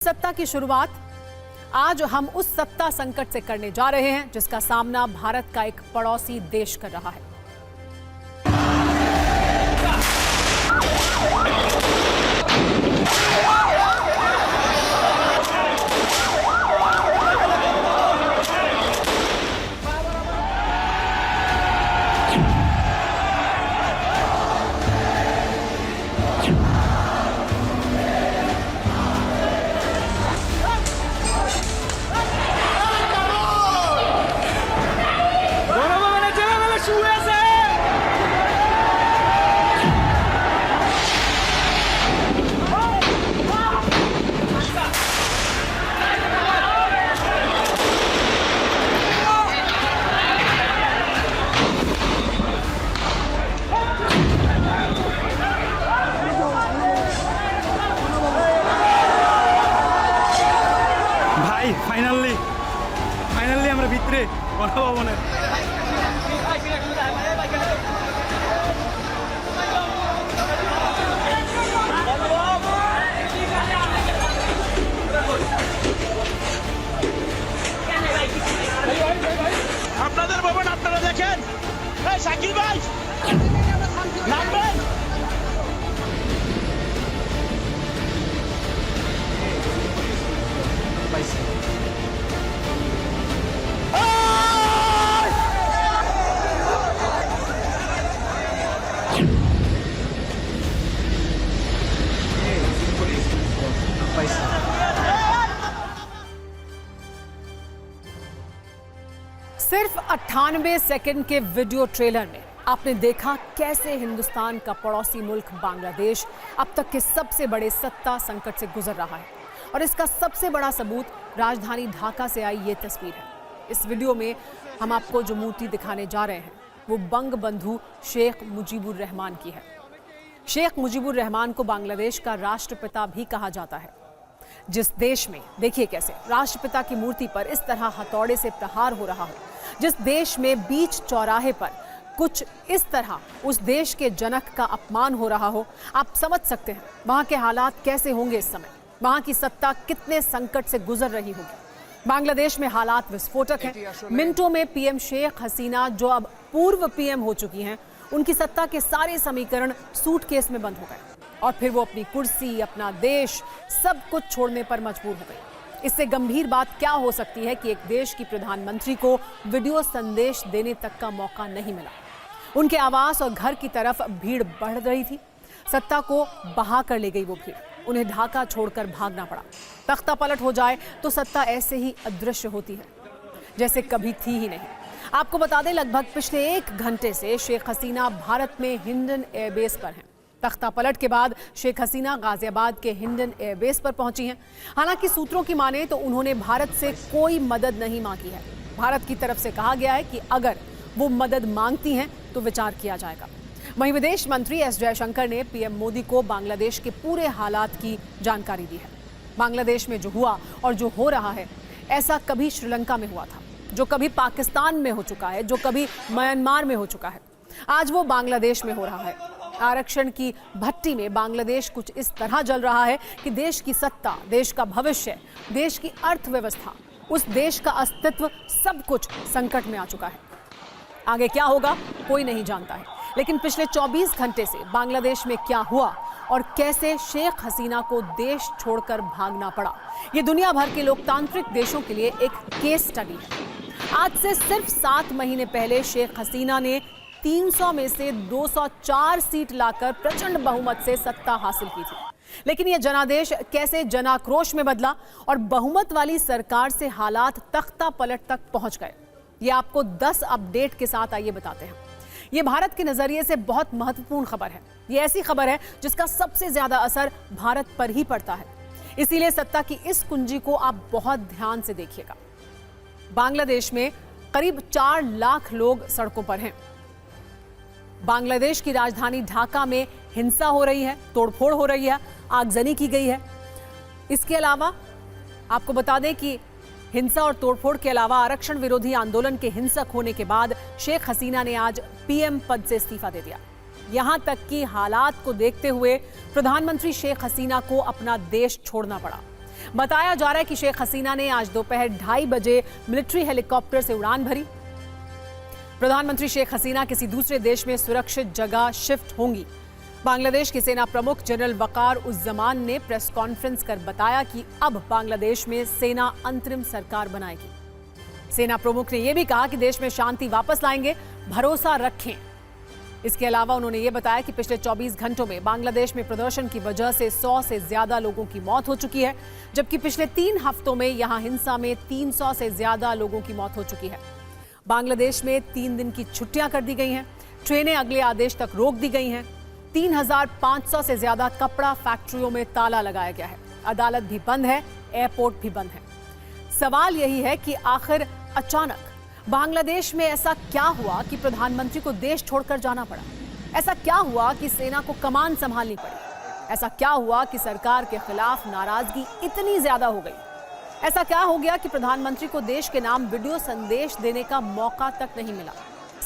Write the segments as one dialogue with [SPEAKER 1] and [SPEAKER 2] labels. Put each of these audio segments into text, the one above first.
[SPEAKER 1] सत्ता की शुरुआत आज हम उस सत्ता संकट से करने जा रहे हैं जिसका सामना भारत का एक पड़ोसी देश कर रहा है।
[SPEAKER 2] ফাইনালি আমরা ভিতরে গণভবনে।
[SPEAKER 3] আপনাদের ভবন আপনারা দেখেন। এই শাকিল ভাই নামবেন।
[SPEAKER 1] सिर्फ 98 सेकंड के वीडियो ट्रेलर में आपने देखा कैसे हिंदुस्तान का पड़ोसी मुल्क बांग्लादेश अब तक के सबसे बड़े सत्ता संकट से गुजर रहा है। और इसका सबसे बड़ा सबूत राजधानी ढाका से आई ये तस्वीर है। इस वीडियो में हम आपको जो मूर्ति दिखाने जा रहे हैं वो बंग बंधु शेख मुजीबुर रहमान की है। शेख मुजीबुर रहमान को बांग्लादेश का राष्ट्रपिता भी कहा जाता है। जिस देश में देखिए कैसे राष्ट्रपिता की मूर्ति पर इस तरह हथौड़े से प्रहार हो रहा हो, जिस देश में बीच चौराहे पर कुछ इस तरह उस देश के जनक का अपमान हो रहा हो, आप समझ सकते हैं वहां के हालात कैसे होंगे। इस समय वहां की सत्ता कितने संकट से गुजर रही होगी। बांग्लादेश में हालात विस्फोटक हैं। मिनटों में पीएम शेख हसीना, जो अब पूर्व पीएम हो चुकी हैं, उनकी सत्ता के सारे समीकरण सूटकेस में बंद हो गए और फिर वो अपनी कुर्सी, अपना देश, सब कुछ छोड़ने पर मजबूर हो गई। इससे गंभीर बात क्या हो सकती है कि एक देश की प्रधानमंत्री को वीडियो संदेश देने तक का मौका नहीं मिला। उनके आवास और घर की तरफ भीड़ बढ़ रही थी। सत्ता को बहा कर ले गई वो भीड़। उन्हें ढाका छोड़कर भागना पड़ा। तख्ता पलट हो जाए तो सत्ता ऐसे ही अदृश्य होती है जैसे कभी थी ही नहीं। आपको बता दें, लगभग पिछले 1 घंटे से शेख हसीना भारत में हिंडन एयरबेस पर हैं। तख्ता पलट के बाद शेख हसीना गाजियाबाद के हिंडन एयरबेस पर पहुंची हैं। हालांकि सूत्रों की माने तो उन्होंने भारत से कोई मदद नहीं मांगी है। भारत की तरफ से कहा गया है कि अगर वो मदद मांगती हैं तो विचार किया जाएगा। वहीं विदेश मंत्री एस जयशंकर ने पीएम मोदी को बांग्लादेश के पूरे हालात की जानकारी दी है। बांग्लादेश में जो हुआ और जो हो रहा है, ऐसा कभी श्रीलंका में हुआ था, जो कभी पाकिस्तान में हो चुका है, जो कभी म्यांमार में हो चुका है, आज वो बांग्लादेश में हो रहा है। आरक्षण की भट्टी में बांग्लादेश कुछ इस तरह जल रहा है कि देश की सत्ता, देश का भविष्य, देश की अर्थव्यवस्था, उस देश का अस्तित्व, सब कुछ संकट में आ चुका है। आगे क्या होगा कोई नहीं जानता है, लेकिन पिछले 24 घंटे से बांग्लादेश में क्या हुआ और कैसे शेख हसीना को देश छोड़कर भागना पड़ा, ये दुनिया भर के लोकतांत्रिक देशों के लिए एक केस स्टडी है। आज से सिर्फ 7 महीने पहले शेख हसीना ने 300 में से 204 सीट लाकर प्रचंड बहुमत से सत्ता हासिल की थी। लेकिन यह जनादेश कैसे जनाक्रोश में बदला और बहुमत वाली सरकार से हालात तख्ता पलट तक पहुंच गए, ये आपको 10 अपडेट के साथ आइए बताते हैं। ये भारत के नजरिए से बहुत महत्वपूर्ण खबर है। ये ऐसी खबर है जिसका सबसे ज्यादा असर भारत पर ही पड़ता है। इसीलिए सत्ता की इस कुंजी को आप बहुत ध्यान से देखिएगा। बांग्लादेश में करीब 4 लाख लोग सड़कों पर हैं। बांग्लादेश की राजधानी ढाका में हिंसा हो रही है, तोड़फोड़ हो रही है, आगजनी की गई है। इसके अलावा आपको बता दें कि हिंसा और तोड़फोड़ के अलावा आरक्षण विरोधी आंदोलन के हिंसक होने के बाद शेख हसीना ने आज पीएम पद से इस्तीफा दे दिया। यहां तक कि हालात को देखते हुए प्रधानमंत्री शेख हसीना को अपना देश छोड़ना पड़ा। बताया जा रहा है कि शेख हसीना ने आज दोपहर 2:30 बजे मिलिट्री हेलीकॉप्टर से उड़ान भरी। प्रधानमंत्री शेख हसीना किसी दूसरे देश में सुरक्षित जगह शिफ्ट होंगी। बांग्लादेश के सेना प्रमुख जनरल वकार उज़्ज़मान ने प्रेस कॉन्फ्रेंस कर बताया कि अब बांग्लादेश में सेना अंतरिम सरकार बनाएगी। सेना प्रमुख ने यह भी कहा कि देश में शांति वापस लाएंगे, भरोसा रखें। इसके अलावा उन्होंने ये बताया कि पिछले 24 घंटों में बांग्लादेश में प्रदर्शन की वजह से 100 से ज्यादा लोगों की मौत हो चुकी है, जबकि पिछले 3 हफ्तों में यहां हिंसा में 300 से ज्यादा लोगों की मौत हो चुकी है। बांग्लादेश में 3 दिन की छुट्टियां कर दी गई हैं, ट्रेनें अगले आदेश तक रोक दी गई हैं, 3500 से ज्यादा कपड़ा फैक्ट्रियों में ताला लगाया गया है, अदालत भी बंद है, एयरपोर्ट भी बंद है। सवाल यही है कि आखिर अचानक बांग्लादेश में ऐसा क्या हुआ कि प्रधानमंत्री को देश छोड़कर जाना पड़ा? ऐसा क्या हुआ कि सेना को कमान संभालनी पड़ी? ऐसा क्या हुआ कि सरकार के खिलाफ नाराजगी इतनी ज्यादा हो गई? ऐसा क्या हो गया कि प्रधानमंत्री को देश के नाम वीडियो संदेश देने का मौका तक नहीं मिला?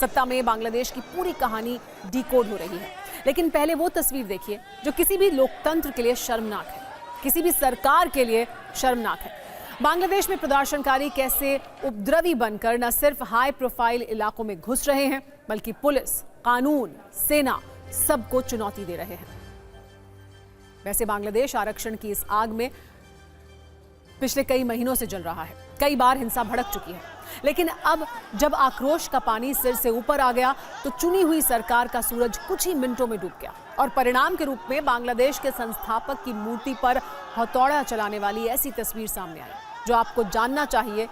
[SPEAKER 1] सत्ता में बांग्लादेश की पूरी कहानी डिकोड हो रही है, लेकिन पहले वो तस्वीर देखिए जो किसी भी लोकतंत्र के लिए शर्मनाक है, किसी भी सरकार के लिए शर्मनाक है। बांग्लादेश में प्रदर्शनकारी कैसे उपद्रवी बनकर न सिर्फ हाई प्रोफाइल इलाकों में घुस रहे हैं, बल्कि पुलिस, कानून, सेना सबको चुनौती दे रहे हैं। वैसे बांग्लादेश आरक्षण की इस आग में पिछले कई महीनों से जल रहा है, कई बार हिंसा भड़क चुकी है, लेकिन अब जब आक्रोश का पानी सिर से ऊपर आ गया तो चुनी हुई सरकार का सूरज कुछ ही मिनटों में डूब गया और परिणाम के रूप में बांग्लादेश के संस्थापक की मूर्ति पर हथौड़ा चलाने वाली ऐसी तस्वीर सामने आई। जो आपको जानना चाहिए,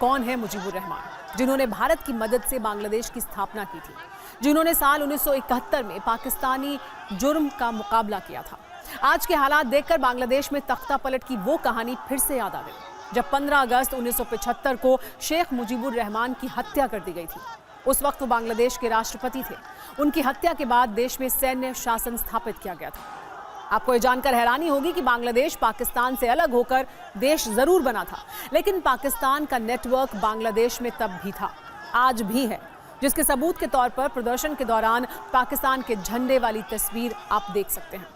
[SPEAKER 1] कौन है मुजीबुर रहमान, जिन्होंने भारत की मदद से बांग्लादेश की स्थापना की थी, जिन्होंने साल 1971 में पाकिस्तानी जुर्म का मुकाबला किया था। आज के हालात देखकर बांग्लादेश में तख्ता पलट की वो कहानी फिर से याद आ गई जब 15 अगस्त 1975 को शेख मुजीबुर रहमान की हत्या कर दी गई थी। उस वक्त वो बांग्लादेश के राष्ट्रपति थे। उनकी हत्या के बाद देश में सैन्य शासन स्थापित किया गया था। आपको ये जानकर हैरानी होगी कि बांग्लादेश पाकिस्तान से अलग होकर देश जरूर बना था, लेकिन पाकिस्तान का नेटवर्क बांग्लादेश में तब भी था, आज भी है, जिसके सबूत के तौर पर प्रदर्शन के दौरान पाकिस्तान के झंडे वाली तस्वीर आप देख सकते हैं।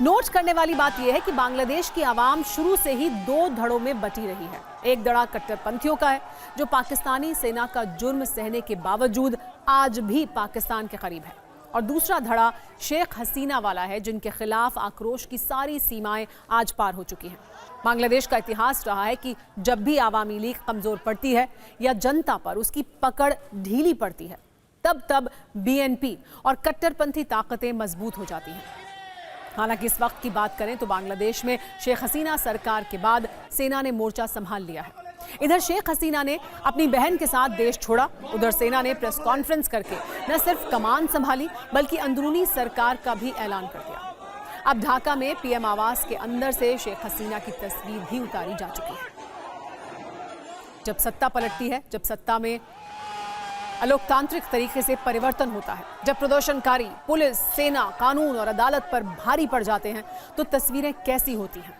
[SPEAKER 1] नोट करने वाली बात यह है कि बांग्लादेश की आवाम शुरू से ही 2 धड़ों में बटी रही है। एक धड़ा कट्टरपंथियों का है जो पाकिस्तानी सेना का जुर्म सहने के बावजूद आज भी पाकिस्तान के करीब है, और दूसरा धड़ा शेख हसीना वाला है जिनके खिलाफ आक्रोश की सारी सीमाएं आज पार हो चुकी हैं। बांग्लादेश का इतिहास रहा है कि जब भी आवामी लीग कमजोर पड़ती है या जनता पर उसकी पकड़ ढीली पड़ती है, तब बीएनपी और कट्टरपंथी ताकतें मजबूत हो जाती हैं। हालांकि इस वक्त की बात करें तो बांग्लादेश में शेख हसीना सरकार के बाद सेना ने मोर्चा संभाल लिया है। इधर शेख हसीना ने अपनी बहन के साथ देश छोड़ा, उधर सेना ने प्रेस कॉन्फ्रेंस करके न सिर्फ कमान संभाली बल्कि अंदरूनी सरकार का भी ऐलान कर दिया। अब ढाका में पीएम आवास के अंदर से शेख हसीना की तस्वीर भी उतारी जा चुकी है। जब सत्ता पलटती है, जब सत्ता में अलोकतांत्रिक तरीके से परिवर्तन होता है, जब प्रदर्शनकारी पुलिस, सेना, कानून और अदालत पर भारी पड़ जाते हैं, तो तस्वीरें कैसी होती हैं।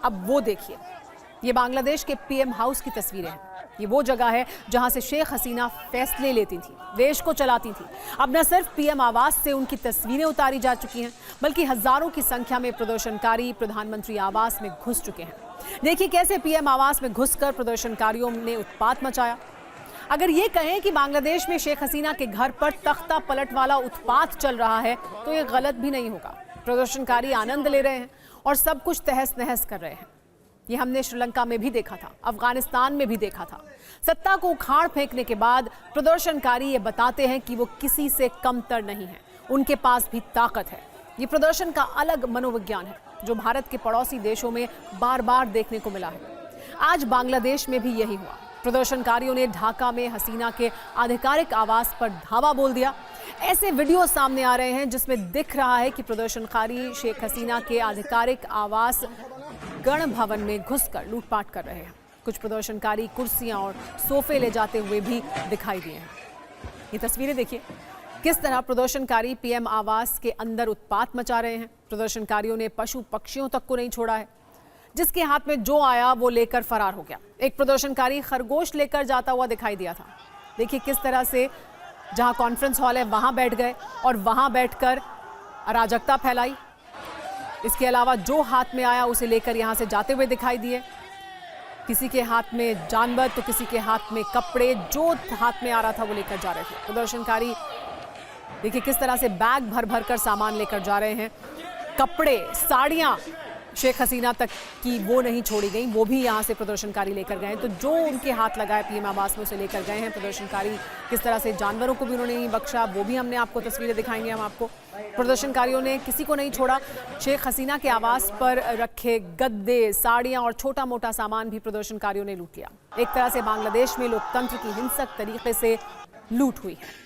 [SPEAKER 1] अब वो देखिए, ये बांग्लादेश के पीएम हाउस की तस्वीरें हैं। ये वो जगह है जहां से शेख हसीना फैसले लेती थी, देश को चलाती थी। अब न सिर्फ पीएम आवास से उनकी तस्वीरें उतारी जा चुकी हैं, बल्कि हजारों की संख्या में प्रदर्शनकारी प्रधानमंत्री आवास में घुस चुके हैं। देखिए कैसे पीएम आवास में घुसकर प्रदर्शनकारियों ने उत्पात मचाया। अगर ये कहें कि बांग्लादेश में शेख हसीना के घर पर तख्ता पलट वाला उत्पात चल रहा है तो ये गलत भी नहीं होगा। प्रदर्शनकारी आनंद ले रहे हैं और सब कुछ तहस नहस कर रहे हैं। ये हमने श्रीलंका में भी देखा था, अफगानिस्तान में भी देखा था। सत्ता को उखाड़ फेंकने के बाद प्रदर्शनकारी ये बताते हैं कि वो किसी से कमतर नहीं है, उनके पास भी ताकत है। ये प्रदर्शन का अलग मनोविज्ञान है जो भारत के पड़ोसी देशों में बार बार देखने को मिला है। आज बांग्लादेश में भी यही हुआ। प्रदर्शनकारियों ने ढाका में हसीना के आधिकारिक आवास पर धावा बोल दिया। ऐसे वीडियो सामने आ रहे हैं जिसमें दिख रहा है कि प्रदर्शनकारी शेख हसीना के आधिकारिक आवास गण भवन में घुसकर लूटपाट कर रहे हैं। कुछ प्रदर्शनकारी कुर्सियां और सोफे ले जाते हुए भी दिखाई दिए हैं। ये तस्वीरें देखिए किस तरह प्रदर्शनकारी पीएम आवास के अंदर उत्पात मचा रहे हैं। प्रदर्शनकारियों ने पशु पक्षियों तक को नहीं छोड़ा है। जिसके हाथ में जो आया वो लेकर फरार हो गया। एक प्रदर्शनकारी खरगोश लेकर जाता हुआ दिखाई दिया था। देखिए किस तरह से जहां कॉन्फ्रेंस हॉल है वहां बैठ गए और वहां बैठकर अराजकता फैलाई। इसके अलावा जो हाथ में आया उसे लेकर यहां से जाते हुए दिखाई दिए। किसी के हाथ में जानवर तो किसी के हाथ में कपड़े, जो हाथ में आ रहा था वो लेकर जा रहे थे। प्रदर्शनकारी देखिए किस तरह से बैग भर भर कर सामान लेकर जा रहे हैं। कपड़े, साड़ियां शेख हसीना तक की वो नहीं छोड़ी गई, वो भी यहां से प्रदर्शनकारी लेकर गए। तो जो उनके हाथ लगाए पीएम आवास में उसे लेकर गए हैं प्रदर्शनकारी। किस तरह से जानवरों को भी उन्होंने नहीं बख्शा, वो भी हमने आपको तस्वीरें दिखाएंगे हम आपको। प्रदर्शनकारियों ने किसी को नहीं छोड़ा। शेख हसीना के आवास पर रखे गद्दे, साड़ियां और छोटा मोटा सामान भी प्रदर्शनकारियों ने लूट लिया। एक तरह से बांग्लादेश में लोकतंत्र की हिंसक तरीके से लूट हुई है।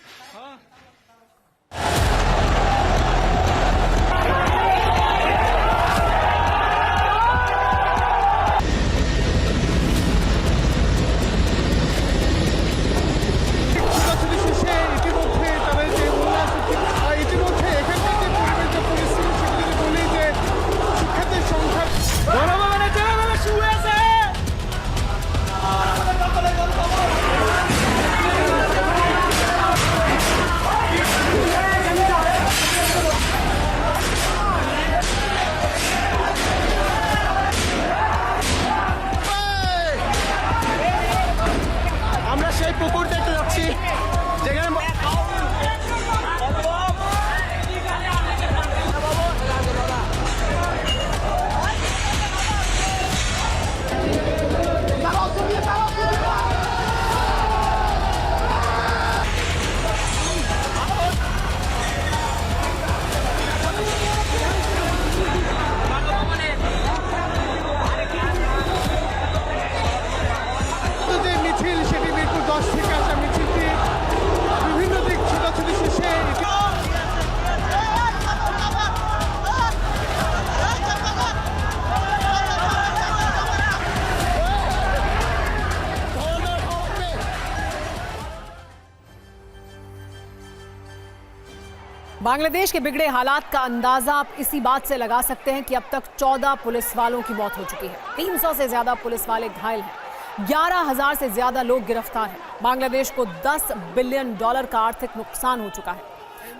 [SPEAKER 1] बांग्लादेश के बिगड़े हालात का अंदाजा आप इसी बात से लगा सकते हैं कि अब तक 14 पुलिस वालों की मौत हो चुकी है। 300 से ज्यादा पुलिस वाले घायल हैं। 11,000 से ज्यादा लोग गिरफ्तार हैं। बांग्लादेश को $10 बिलियन का आर्थिक नुकसान हो चुका है।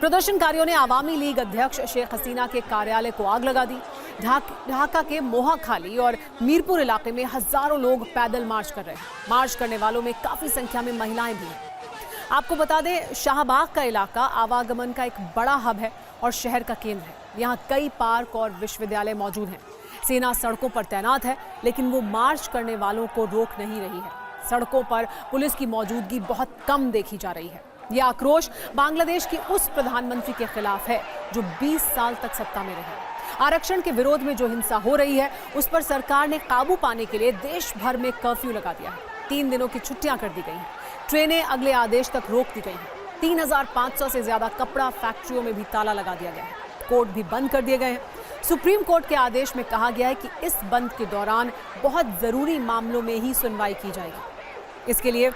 [SPEAKER 1] प्रदर्शनकारियों ने आवामी लीग अध्यक्ष शेख हसीना के कार्यालय को आग लगा दी। ढाका के मोहाखाली और मीरपुर इलाके में हजारों लोग पैदल मार्च कर रहे हैं। मार्च करने वालों में काफी संख्या में महिलाएं भी हैं। आपको बता दें, शाहबाग का इलाका आवागमन का एक बड़ा हब है और शहर का केंद्र है। यहाँ कई पार्क और विश्वविद्यालय मौजूद हैं। सेना सड़कों पर तैनात है, लेकिन वो मार्च करने वालों को रोक नहीं रही है। सड़कों पर पुलिस की मौजूदगी बहुत कम देखी जा रही है। यह आक्रोश बांग्लादेश के उस प्रधानमंत्री के खिलाफ है जो 20 साल तक सत्ता में रहे। आरक्षण के विरोध में जो हिंसा हो रही है, उस पर सरकार ने काबू पाने के लिए देश भर में कर्फ्यू लगा दिया है। 3 दिनों की छुट्टियां कर दी गई हैं। ट्रेनें अगले आदेश तक रोक दी गई हैं। 3,500 से ज्यादा कपड़ा फैक्ट्रियों में भी ताला लगा दिया गया है। कोर्ट भी बंद कर दिए गए हैं। सुप्रीम कोर्ट के आदेश में कहा गया है कि इस बंद के दौरान बहुत जरूरी मामलों में ही सुनवाई की जाएगी। इसके लिए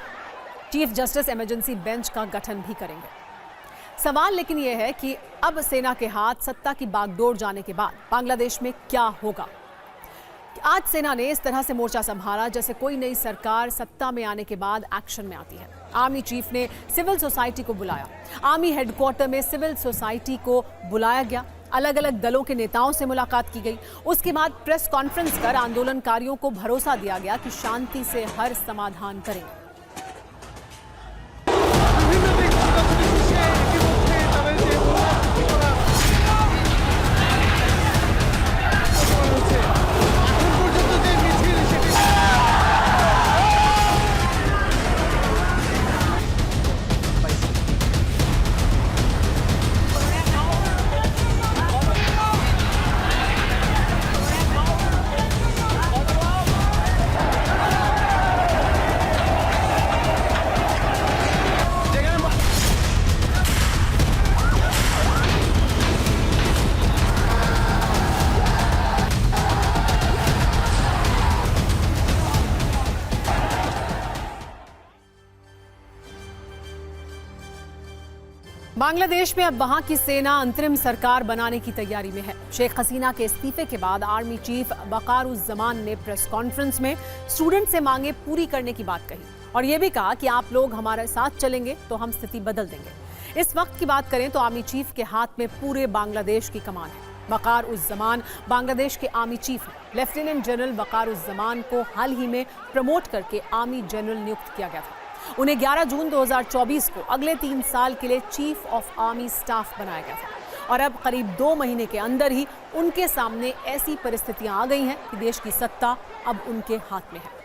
[SPEAKER 1] चीफ जस्टिस इमरजेंसी बेंच का गठन भी करेंगे। सवाल लेकिन यह है कि अब सेना के हाथ सत्ता की बागडोर जाने के बाद बांग्लादेश में क्या होगा। आज सेना ने इस तरह से मोर्चा संभाला जैसे कोई नई सरकार सत्ता में आने के बाद एक्शन में आती है। आर्मी चीफ ने सिविल सोसाइटी को बुलाया। आर्मी हेडक्वार्टर में सिविल सोसाइटी को बुलाया गया। अलग अलग दलों के नेताओं से मुलाकात की गई। उसके बाद प्रेस कॉन्फ्रेंस कर आंदोलनकारियों को भरोसा दिया गया कि शांति से हर समाधान करेंगे। बांग्लादेश में अब वहां की सेना अंतरिम सरकार बनाने की तैयारी में है। शेख हसीना के इस्तीफे के बाद आर्मी चीफ वकारुज्जमान ने प्रेस कॉन्फ्रेंस में स्टूडेंट से मांगे पूरी करने की बात कही और यह भी कहा कि आप लोग हमारे साथ चलेंगे तो हम स्थिति बदल देंगे। इस वक्त की बात करें तो आर्मी चीफ के हाथ में पूरे बांग्लादेश की कमान है। वकार उज़ ज़मान बांग्लादेश के आर्मी चीफ हैं। लेफ्टिनेंट जनरल वकार उज़ ज़मान को हाल ही में प्रमोट करके आर्मी जनरल नियुक्त किया गया था। उन्हें 11 जून 2024 को अगले 3 साल के लिए चीफ ऑफ आर्मी स्टाफ बनाया गया था और अब करीब 2 महीने के अंदर ही उनके सामने ऐसी परिस्थितियां आ गई हैं कि देश की सत्ता अब उनके हाथ में है।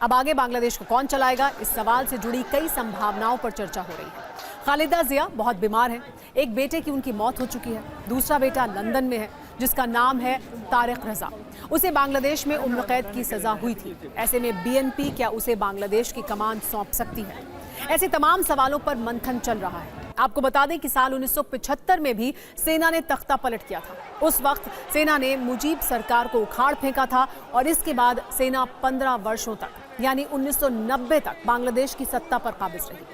[SPEAKER 1] अब आगे बांग्लादेश को कौन चलाएगा, इस सवाल से जुड़ी कई संभावनाओं पर चर्चा हो रही है। खालिदा जिया बहुत बीमार है। एक बेटे की उनकी मौत हो चुकी है। दूसरा बेटा लंदन में है जिसका नाम है तारिक रजा। उसे बांग्लादेश में उम्र कैद की सजा हुई थी। ऐसे में बीएनपी क्या उसे बांग्लादेश की कमान सौंप सकती है? ऐसे तमाम सवालों पर मंथन चल रहा है। आपको बता दें कि साल 1975 में भी सेना ने तख्ता पलट किया था। उस वक्त सेना ने मुजीब सरकार को उखाड़ फेंका था और इसके बाद सेना 15 वर्षों तक यानी 1990 तक बांग्लादेश की सत्ता पर काबिज रही।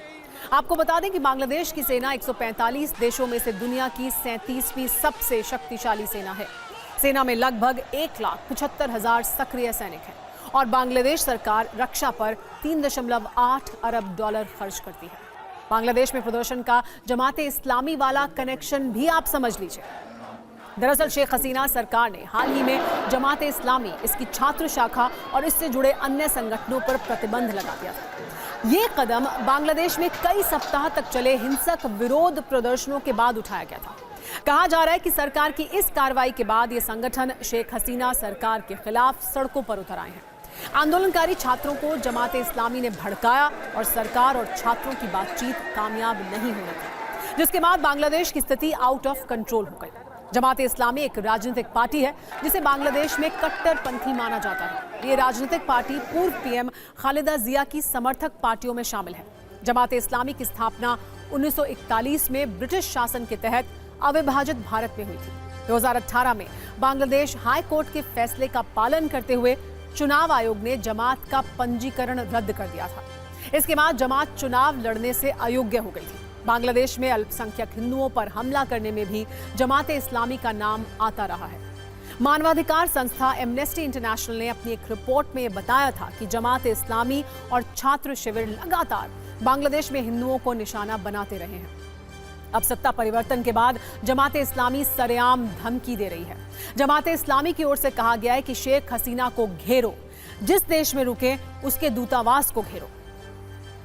[SPEAKER 1] आपको बता दें कि बांग्लादेश की सेना 145 देशों में से दुनिया की 37वीं सबसे शक्तिशाली सेना है। सेना में लगभग 1,75,000 सक्रिय सैनिक हैं और बांग्लादेश सरकार रक्षा पर $3.8 अरब खर्च करती है। बांग्लादेश में प्रदर्शन का जमाते इस्लामी वाला कनेक्शन भी आप समझ लीजिए। दरअसल शेख हसीना सरकार ने हाल ही में जमाते इस्लामी, इसकी छात्र शाखा और इससे जुड़े अन्य संगठनों पर प्रतिबंध लगा दिया था। ये कदम बांग्लादेश में कई सप्ताह तक चले हिंसक विरोध प्रदर्शनों के बाद उठाया गया था। कहा जा रहा है कि सरकार की इस कार्रवाई के बाद ये संगठन शेख हसीना सरकार के खिलाफ सड़कों पर उतर आए हैं। आंदोलनकारी छात्रों को जमाते इस्लामी ने भड़काया और सरकार और छात्रों की बातचीत कामयाब नहीं होने दी, जिसके बाद बांग्लादेश की स्थिति आउट ऑफ कंट्रोल हो गई। जमाते इस्लामी एक राजनीतिक पार्टी है जिसे बांग्लादेश में कट्टरपंथी माना जाता है। ये राजनीतिक पार्टी पूर्व पीएम खालिदा जिया की समर्थक पार्टियों में शामिल है। जमाते इस्लामी की स्थापना 1941 में ब्रिटिश शासन के तहत अविभाजित भारत में हुई थी। 2018 में बांग्लादेश हाई कोर्ट के फैसले का पालन करते हुए चुनाव आयोग ने जमात का पंजीकरण रद्द कर दिया था। इसके बाद जमात चुनाव लड़ने से अयोग्य हो गई थी। बांग्लादेश में अल्पसंख्यक हिंदुओं पर हमला करने में भी जमाते इस्लामी का नाम आता रहा है। मानवाधिकार संस्था एमनेस्टी इंटरनेशनल ने अपनी एक रिपोर्ट में बताया था कि जमाते इस्लामी और छात्र शिविर लगातार बांग्लादेश में हिंदुओं को निशाना बनाते रहे हैं। अब सत्ता परिवर्तन के बाद जमाते इस्लामी सरेआम धमकी दे रही है। जमाते इस्लामी की ओर से कहा गया है कि शेख हसीना को घेरो, जिस देश में रुके उसके दूतावास को घेरो।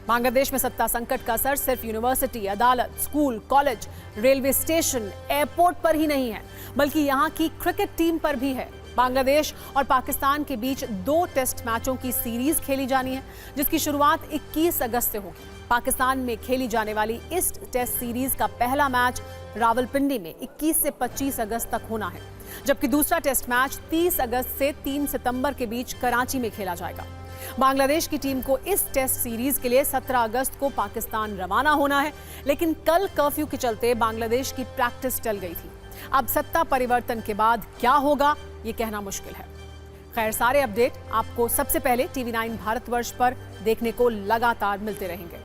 [SPEAKER 1] बांग्लादेश में सत्ता संकट का असर सिर्फ यूनिवर्सिटी, अदालत, school, college, railway station, airport पर ही नहीं है, बल्कि यहाँ की क्रिकेट टीम पर भी है। बांग्लादेश और पाकिस्तान के बीच 2 टेस्ट मैचों की सीरीज खेली जानी है, जिसकी शुरुआत 21 अगस्त से होगी। पाकिस्तान में खेली जाने वाली इस टेस्ट सीरीज का पहला मैच रावलपिंडी में 21 से 25 अगस्त तक होना है, जबकि दूसरा टेस्ट मैच 30 अगस्त से 3 सितंबर के बीच कराची में खेला जाएगा। बांग्लादेश की टीम को इस टेस्ट सीरीज के लिए 17 अगस्त को पाकिस्तान रवाना होना है, लेकिन कल कर्फ्यू के चलते बांग्लादेश की प्रैक्टिस टल गई थी। अब सत्ता परिवर्तन के बाद क्या होगा ये कहना मुश्किल है। खैर, सारे अपडेट आपको सबसे पहले TV9 भारतवर्ष पर देखने को लगातार मिलते रहेंगे।